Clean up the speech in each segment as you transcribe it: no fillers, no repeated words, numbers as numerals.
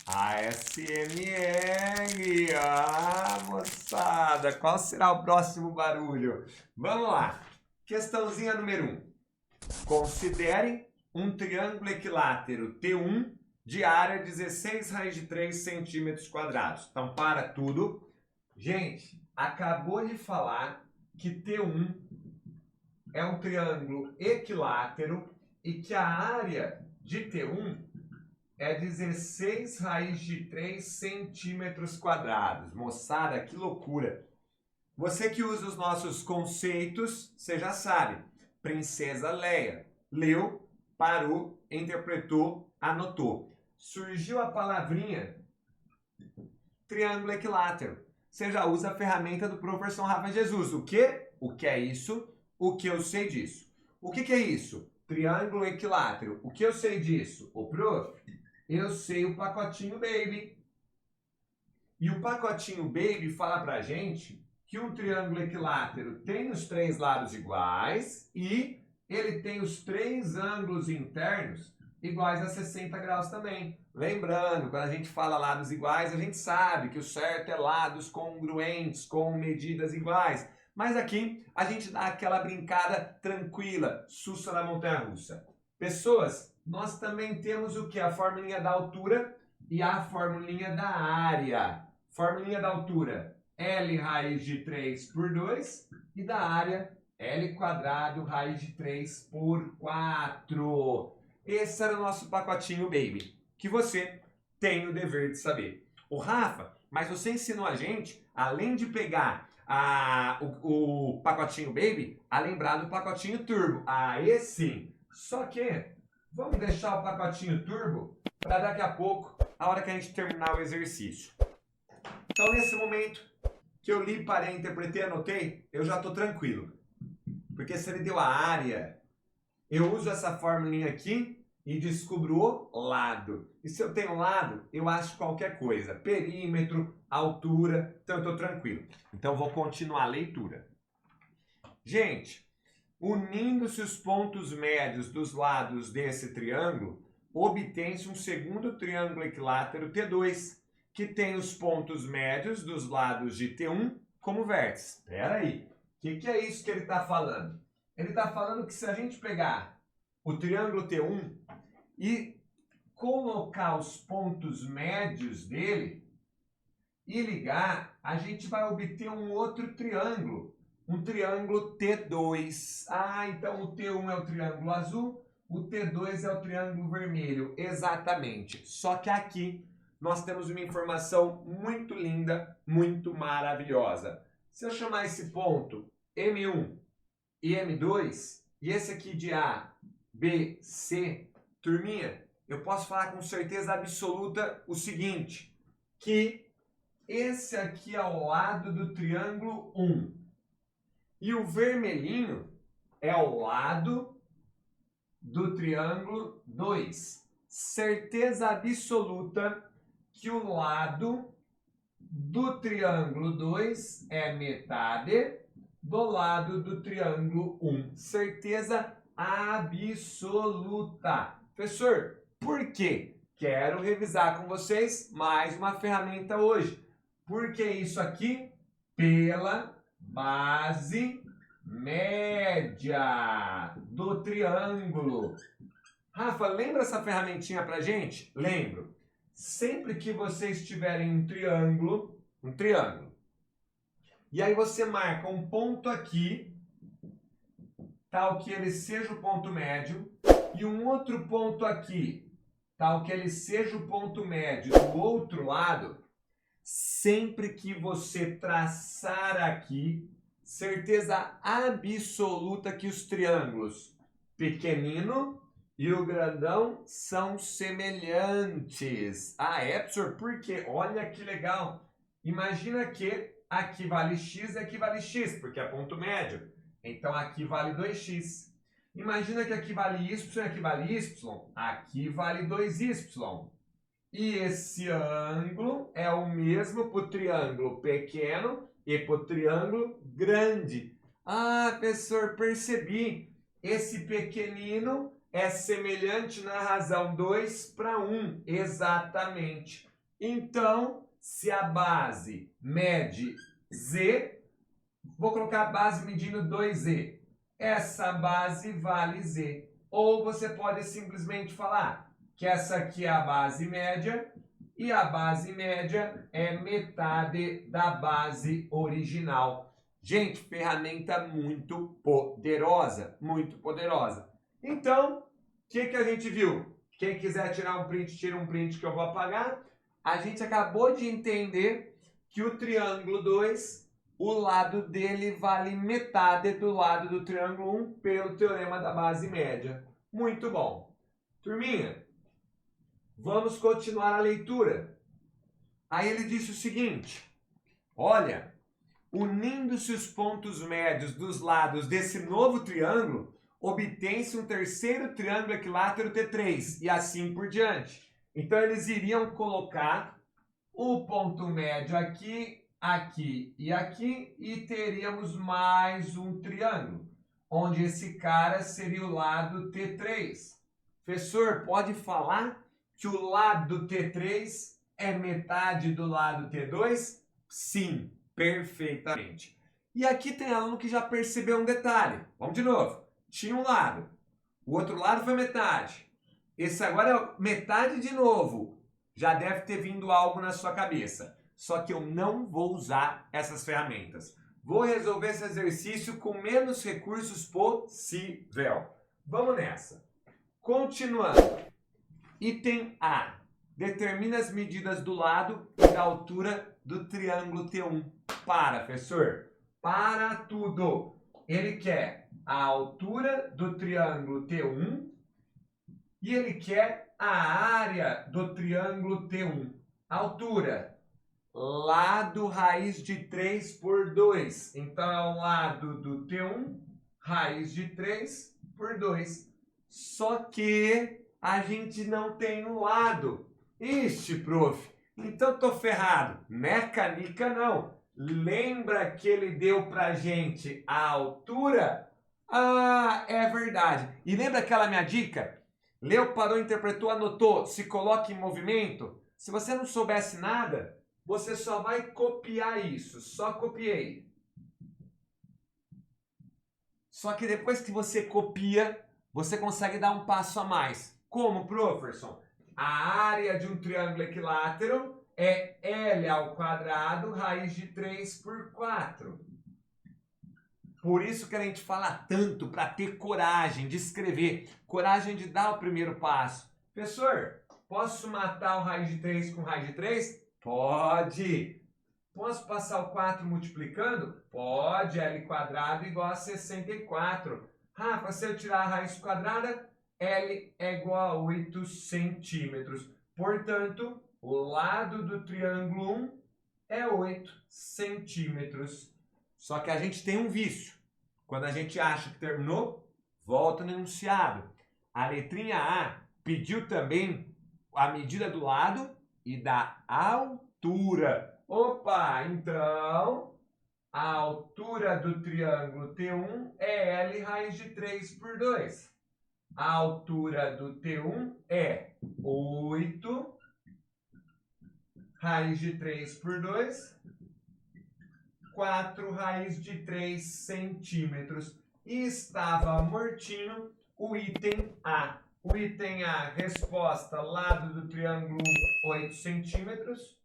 ASMR! Ah, moçada, qual será o próximo barulho? Vamos lá. Questãozinha número 1. Considere um triângulo equilátero T1 de área 16 raiz de 3 centímetros quadrados. Então, para tudo. Gente, acabou de falar que T1 é um triângulo equilátero e que a área de T1 é 16 raiz de 3 centímetros quadrados. Moçada, que loucura! Você que usa os nossos conceitos, você já sabe. Princesa Leia. Leu, parou, interpretou, anotou. Surgiu a palavrinha triângulo equilátero. Você já usa a ferramenta do professor Rafa Jesus. O quê? O que é isso? O que eu sei disso? O que é isso? Triângulo equilátero. O que eu sei disso? O prof, eu sei o pacotinho Baby. E o pacotinho Baby fala pra gente que um triângulo equilátero tem os 3 lados iguais e ele tem os 3 ângulos internos iguais a 60 graus também. Lembrando, quando a gente fala lados iguais, a gente sabe que o certo é lados congruentes, com medidas iguais. Mas aqui a gente dá aquela brincada tranquila, sussa na montanha-russa. Pessoas, nós também temos o que? A formulinha da altura e a formulinha da área. Formulinha da altura, L raiz de 3 por 2 e da área, L quadrado raiz de 3 por 4. Esse era o nosso pacotinho Baby, que você tem o dever de saber. O Rafa, mas você ensinou a gente, além de pegar o pacotinho Baby, a lembrar do pacotinho Turbo. Aí sim. Só que vamos deixar o pacotinho Turbo para daqui a pouco, a hora que a gente terminar o exercício. Então, nesse momento que eu li, parei, interpretei, anotei, eu já estou tranquilo. Porque se ele deu a área, eu uso essa formulinha aqui e descubro o lado. E se eu tenho lado, eu acho qualquer coisa. Perímetro, altura, então eu estou tranquilo. Então, vou continuar a leitura. Gente, unindo-se os pontos médios dos lados desse triângulo, obtém-se um segundo triângulo equilátero T2, que tem os pontos médios dos lados de T1 como vértice. Espera aí, o que é isso que ele está falando? Ele está falando que se a gente pegar o triângulo T1 e colocar os pontos médios dele e ligar, a gente vai obter um outro triângulo, um triângulo T2. Ah, então o T1 é o triângulo azul, o T2 é o triângulo vermelho. Exatamente. Só que aqui nós temos uma informação muito linda, muito maravilhosa. Se eu chamar esse ponto M1 e M2, e esse aqui de A, B, C, turminha, eu posso falar com certeza absoluta o seguinte, que esse aqui é o lado do triângulo 1. E o vermelhinho é o lado do triângulo 2. Certeza absoluta que o lado do triângulo 2 é metade do lado do triângulo 1. Certeza absoluta. Professor, por quê? Quero revisar com vocês mais uma ferramenta hoje. Por que isso aqui? Pela base média do triângulo. Rafa, lembra essa ferramentinha pra gente? Lembro. Sempre que vocês tiverem um triângulo, e aí você marca um ponto aqui, tal que ele seja o ponto médio, e um outro ponto aqui, tal que ele seja o ponto médio do outro lado, sempre que você traçar aqui, certeza absoluta que os triângulos pequenino e o grandão são semelhantes. Ah, é, professor? Por quê? Olha que legal. Imagina que aqui vale x e aqui vale x, porque é ponto médio. Então aqui vale 2x. Imagina que aqui vale y e aqui vale y. Aqui vale 2y. E esse ângulo é o mesmo para o triângulo pequeno e para o triângulo grande. Ah, professor, percebi. Esse pequenino é semelhante na razão 2 para 1. Exatamente. Então, se a base mede Z, vou colocar a base medindo 2Z. Essa base vale Z. Ou você pode simplesmente falar que essa aqui é a base média e a base média é metade da base original. Gente, ferramenta muito poderosa, muito poderosa. Então, o que a gente viu? Quem quiser tirar um print, tira um print que eu vou apagar. A gente acabou de entender que o triângulo 2, o lado dele vale metade do lado do triângulo 1 pelo teorema da base média. Muito bom. Turminha, vamos continuar a leitura. Aí ele disse o seguinte, olha, unindo-se os pontos médios dos lados desse novo triângulo, obtém-se um terceiro triângulo equilátero T3 e assim por diante. Então eles iriam colocar o ponto médio aqui, aqui e aqui e teríamos mais um triângulo, onde esse cara seria o lado T3. Professor, pode falar que o lado T3 é metade do lado T2? Sim, perfeitamente. E aqui tem aluno que já percebeu um detalhe. Vamos de novo. Tinha um lado, o outro lado foi metade. Esse agora é metade de novo. Já deve ter vindo algo na sua cabeça. Só que eu não vou usar essas ferramentas. Vou resolver esse exercício com menos recursos possível. Vamos nessa. Continuando. Item A. Determina as medidas do lado e da altura do triângulo T1. Para, professor. Para tudo. Ele quer a altura do triângulo T1 e ele quer a área do triângulo T1. Altura, lado raiz de 3 por 2. Então, é o lado do T1, raiz de 3 por 2. Só que a gente não tem um lado. Ixi, prof, então tô ferrado. Mecanica não. Lembra que ele deu pra gente a altura? Ah, é verdade. E lembra aquela minha dica? Leu, parou, interpretou, anotou, se coloca em movimento. Se você não soubesse nada, você só vai copiar isso. Só copiei. Só que depois que você copia, você consegue dar um passo a mais. Como, professor? A área de um triângulo equilátero é L ao quadrado, raiz de 3 por 4. Por isso que a gente fala tanto para ter coragem de escrever, coragem de dar o primeiro passo. Professor, posso matar o raiz de 3 com raiz de 3? Pode! Posso passar o 4 multiplicando? Pode, L quadrado igual a 64. Rafa, se eu tirar a raiz quadrada, L é igual a 8 centímetros. Portanto, o lado do triângulo 1 é 8 centímetros. Só que a gente tem um vício. Quando a gente acha que terminou, volta no enunciado. A letrinha A pediu também a medida do lado e da altura. Opa, então a altura do triângulo T1 é L raiz de 3 por 2. A altura do T1 é 8 raiz de 3 por 2, 4 raiz de 3 centímetros. E estava mortinho o item A. O item A, resposta, lado do triângulo 1, 8 centímetros.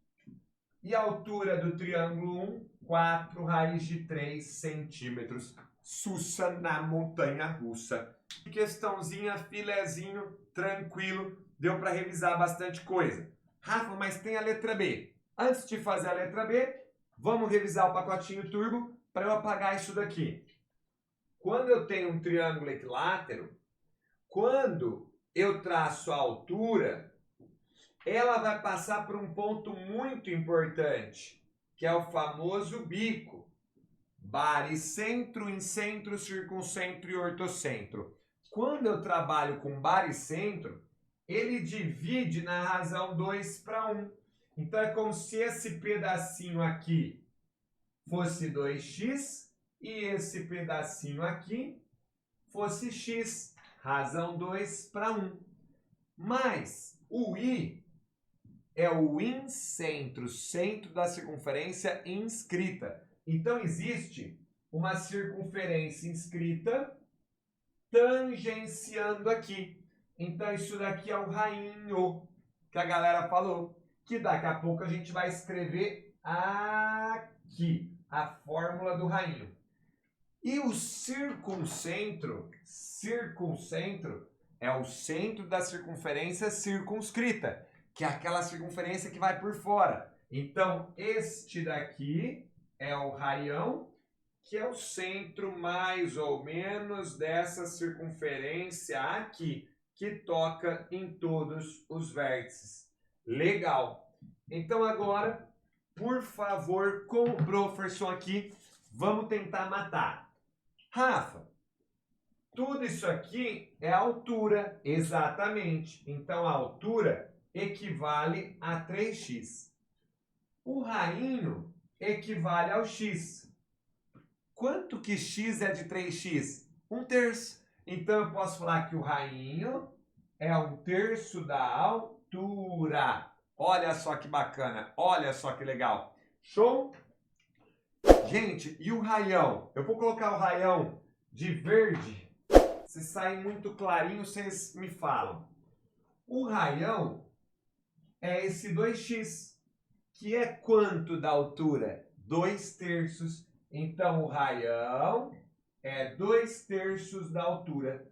E a altura do triângulo 1, 4 raiz de 3 centímetros. Sussa na montanha russa. Questãozinha, filezinho, tranquilo. Deu para revisar bastante coisa. Rafa, mas tem a letra B. Antes de fazer a letra B, vamos revisar o pacotinho turbo para eu apagar isso daqui. Quando eu tenho um triângulo equilátero, quando eu traço a altura, ela vai passar por um ponto muito importante, que é o famoso bico. Baricentro, incentro, circuncentro e ortocentro. Quando eu trabalho com baricentro, ele divide na razão 2 para 1. Então é como se esse pedacinho aqui fosse 2x e esse pedacinho aqui fosse x, razão 2 para 1. Mas o i é o incentro, centro da circunferência inscrita. Então, existe uma circunferência inscrita tangenciando aqui. Então, isso daqui é o rainho que a galera falou, que daqui a pouco a gente vai escrever aqui, a fórmula do rainho. E o circuncentro é o centro da circunferência circunscrita, que é aquela circunferência que vai por fora. Então, este daqui é o raião, que é o centro mais ou menos dessa circunferência aqui, que toca em todos os vértices. Legal! Então agora, por favor, com o professor aqui, vamos tentar matar. Rafa, tudo isso aqui é altura, exatamente. Então a altura equivale a 3x. O rainho equivale ao x. Quanto que x é de 3x? 1/3. Então eu posso falar que o rainho é 1/3 da altura. Olha só que bacana, olha só que legal. Show? Gente, e o raião? Eu vou colocar o raião de verde. Se sair muito clarinho, vocês me falam. O raião é esse 2x, que é quanto da altura? 2/3. Então, o raião é 2/3 da altura.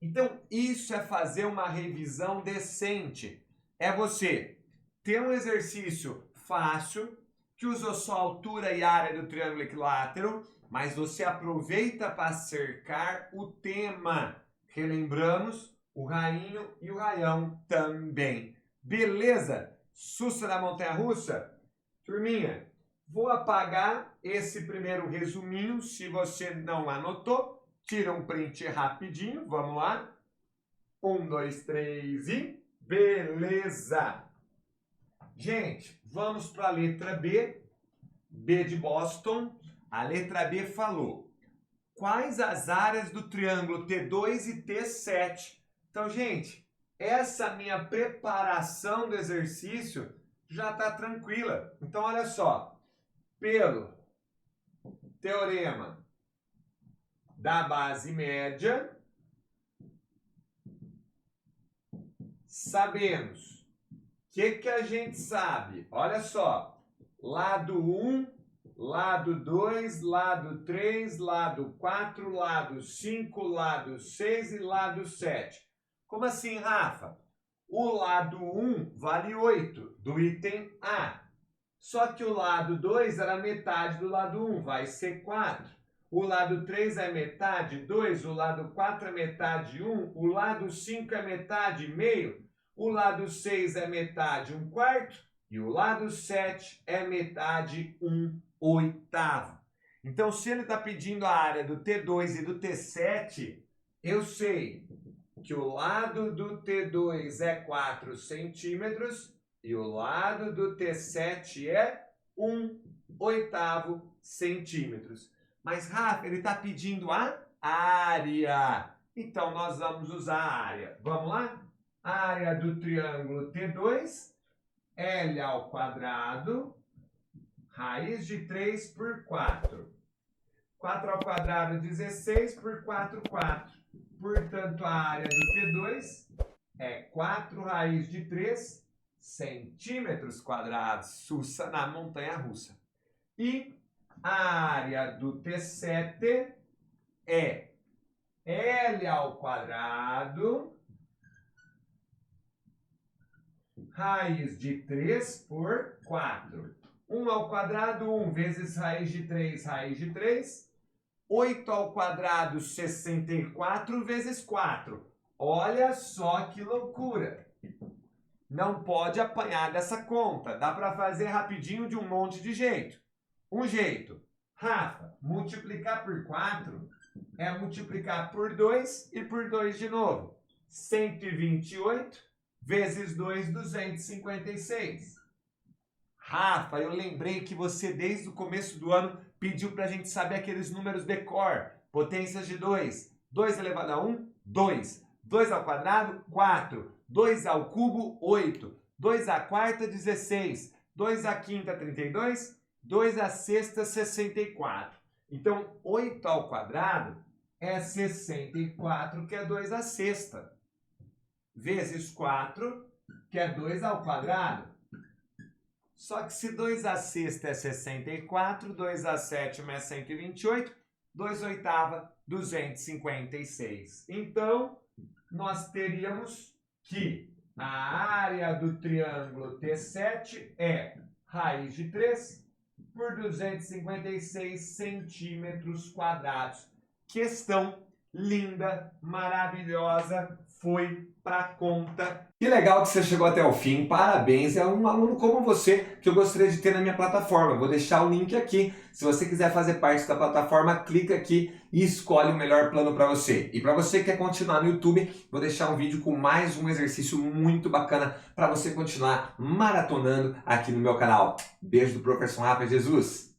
Então, isso é fazer uma revisão decente. É você ter um exercício fácil, que usa só a altura e área do triângulo equilátero, mas você aproveita para cercar o tema. Relembramos o rainho e o raião também. Beleza? Sussa da montanha-russa? Turminha, vou apagar esse primeiro resuminho. Se você não anotou, tira um print rapidinho. Vamos lá. 1, 2, 3 e... Beleza! Gente, vamos para a letra B. B de Boston. A letra B falou: quais as áreas do triângulo T2 e T7? Então, gente, essa minha preparação do exercício já está tranquila. Então, olha só. Pelo teorema da base média, sabemos. O que a gente sabe? Olha só. Lado 1, lado 2, lado 3, lado 4, lado 5, lado 6 e lado 7. Como assim, Rafa? O lado 1 vale 8, do item A. Só que o lado 2 era metade do lado 1, vai ser 4. O lado 3 é metade, 2. O lado 4 é metade, 1. O lado 5 é metade, meio. O lado 6 é metade, 1/4. E o lado 7 é metade, 1/8. Então, se ele está pedindo a área do T2 e do T7, eu sei que o lado do T2 é 4 centímetros e o lado do T7 é 1/8 centímetros. Mas, Rafa, ele está pedindo a área. Então, nós vamos usar a área. Vamos lá? Área do triângulo T2, L ao quadrado, raiz de 3 por 4. 4 ao quadrado, 16 por 4, 4. Portanto, a área do T2 é 4 raiz de 3 centímetros quadrados. Sussa na montanha-russa. E a área do T7 é L ao quadrado, raiz de 3 por 4. 1 ao quadrado, 1 vezes raiz de 3, raiz de 3. 8 ao quadrado, 64 vezes 4. Olha só que loucura. Não pode apanhar dessa conta. Dá para fazer rapidinho de um monte de jeito. Um jeito. Rafa, multiplicar por 4 é multiplicar por 2 e por 2 de novo. 128 vezes 2, 256. Rafa, eu lembrei que você, desde o começo do ano, pediu para a gente saber aqueles números de cor. Potências de 2. 2 elevado a 1, 2. 2 ao quadrado, 4. 2 ao cubo, 8. 2 à quarta, 16. 2 à quinta, 32. 2 à sexta, 64. Então, 8 ao quadrado é 64, que é 2 à sexta. Vezes 4, que é 2 ao quadrado. Só que se 2 à sexta é 64, 2 à sétima é 128, 2 oitava, 256. Então, nós teríamos que a área do triângulo T7 é raiz de 3 por 256 centímetros quadrados. Questão linda, maravilhosa, foi pra conta. Que legal que você chegou até o fim, parabéns, é um aluno como você que eu gostaria de ter na minha plataforma. Vou deixar o link aqui, se você quiser fazer parte da plataforma, clica aqui e escolhe o melhor plano para você. E para você que quer continuar no YouTube, vou deixar um vídeo com mais um exercício muito bacana para você continuar maratonando aqui no meu canal. Beijo do Professor Rafa Jesus!